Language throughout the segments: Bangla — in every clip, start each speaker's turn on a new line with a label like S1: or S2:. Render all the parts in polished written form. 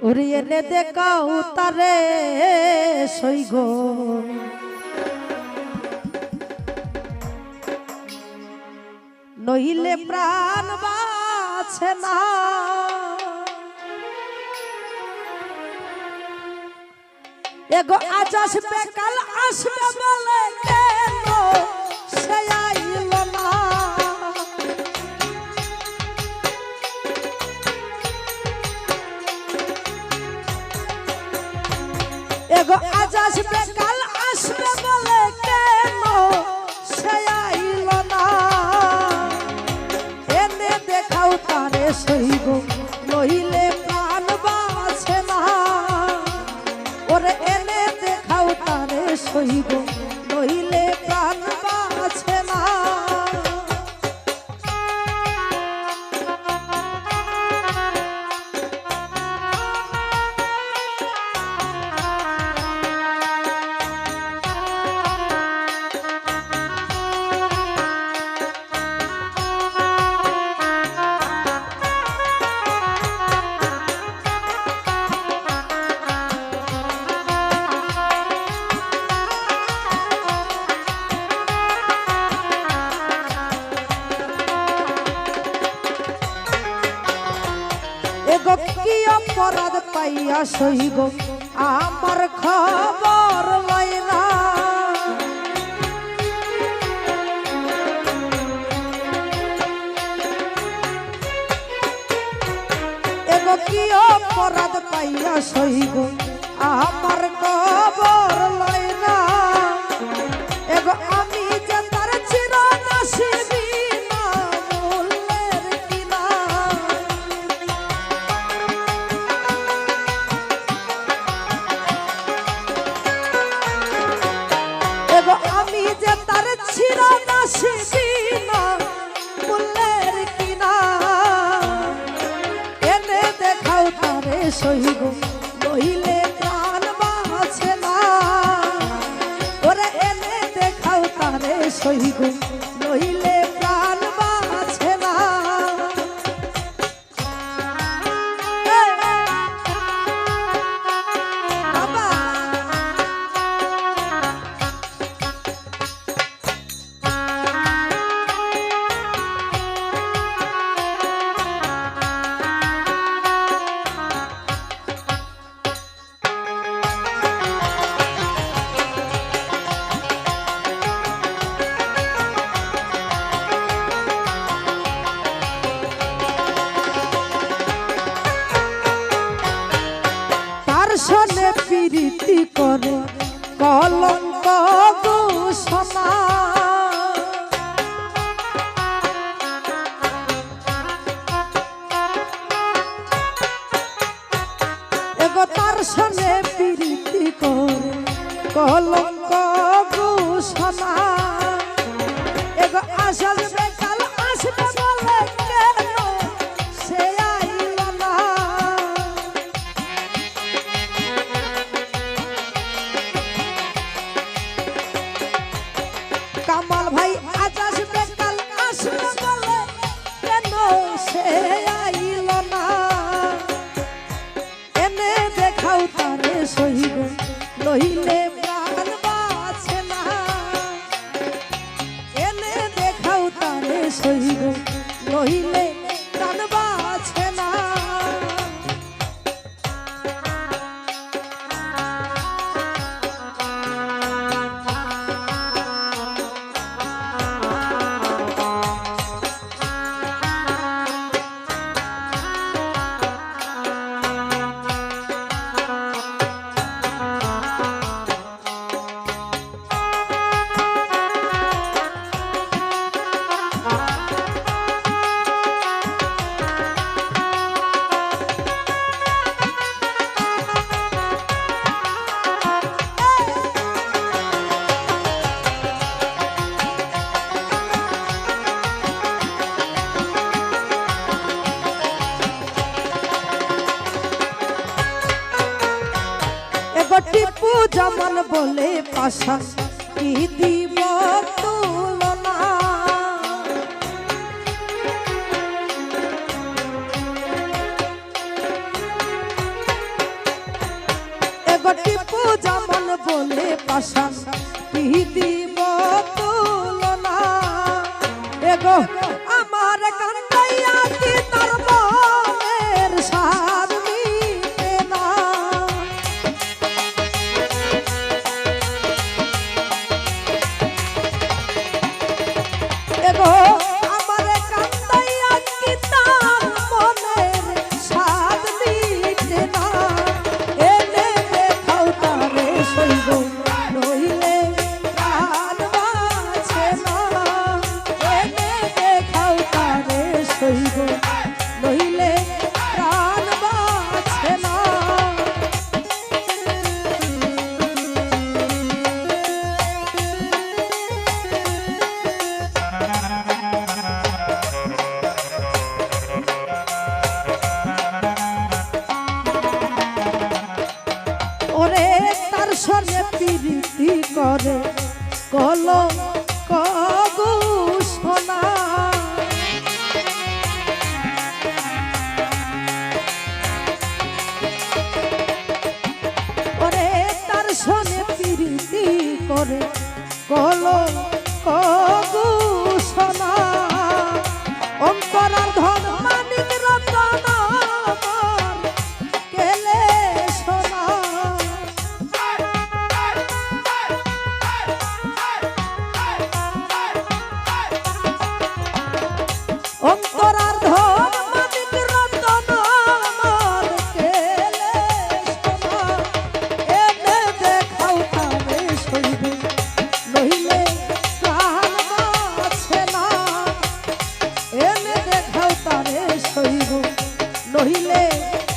S1: উড়িয়ে নে দেখাও তারে সইগ নইলে প্রাণ বাঁচে না। এগো আজ আসবে কাল আসবে বলে কেন সে আইল না। এগো আজ আসবে কাল আসবে বলে কেন সে আইল না। এনে দেখাও তারে সইব নইলে প্রাণ বাঁচে না। ওরে এনে দেখাও তারে সইব নইলে প্রাণ বাঁচে না। এগো কি অপরাধ পাইয়া সইব আমার খবর লয় না। এগো কি অপরাধ পাইয়া সইব আমার খবর লয় না। এগো আমি যে তার চিরনাসিবী না মূল্যের কিনা। এগো আমি যে তার চিরনাসিবী না মূল্যের কিনা। এনে দেখাও তারে সইব নইলে প্রাণ বাঁচে না। ওরে এনে দেখাও তারে সইব নইলে প্রাণ বাঁচে না। বাবা শোনে প্রীতি করে কলঙ্ক ঘোষণা। এগো তার শোনে প্রীতি করে কলঙ্ক ঘোষণা। এগো আসবে কাল আসবে বলে কেন সে আইল না। কামাল ভাই আজ আসবে কাল আসবে বলে কেন সে আইল না। এনে দেখাও তারে সইব নইলে প্রাণ বাঁচে না। এনে দেখাও তারে সইব নইলে প্রাণ বাঁচে না। টিপু জামান বলে পাশা কি দিব তুলনা। বলে পাশান দিব তুলনা এগো আমার কান্দাইয়া কি তার মনের সার মিটে না এগো আমার কান্দাইয়া কি তার মনের সার মিটে না এনে দেখাও তারে সইব নইলে প্রাণ বাঁচে না এনে দেখাও তারে সইব নইলে প্রাণ বাঁচে না ওরে তার সঙ্গে প্রীতি করে কল কগু সোনা ওরে তার সঙ্গে প্রীতি করে কল কগু সোনা অন্তরার ধন মানিক রতন আমার কেলে সোনা অন্তরার ধন মানিক রতন আমার কেলে সোনা এনে দেখাও তারে সইব নইলে প্রাণ বাঁচে না এনে দেখাও তারে সইব নইলে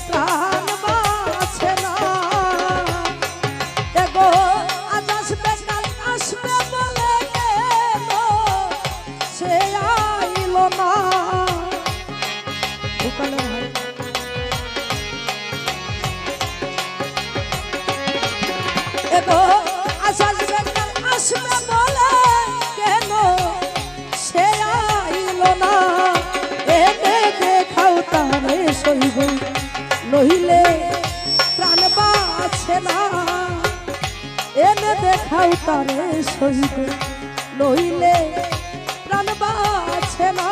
S1: প্রাণ বাঁচে না এগো আজ আসবে কাল আসবে বলে গেল সে আইল না এগো আজ আসবে কাল আসবে বলে কেন সে আইল না এনে দেখাও তারে সইব নইলে প্রাণ বাঁচে না এনে দেখাও তারে সইব নইলে প্রাণ বাঁচে না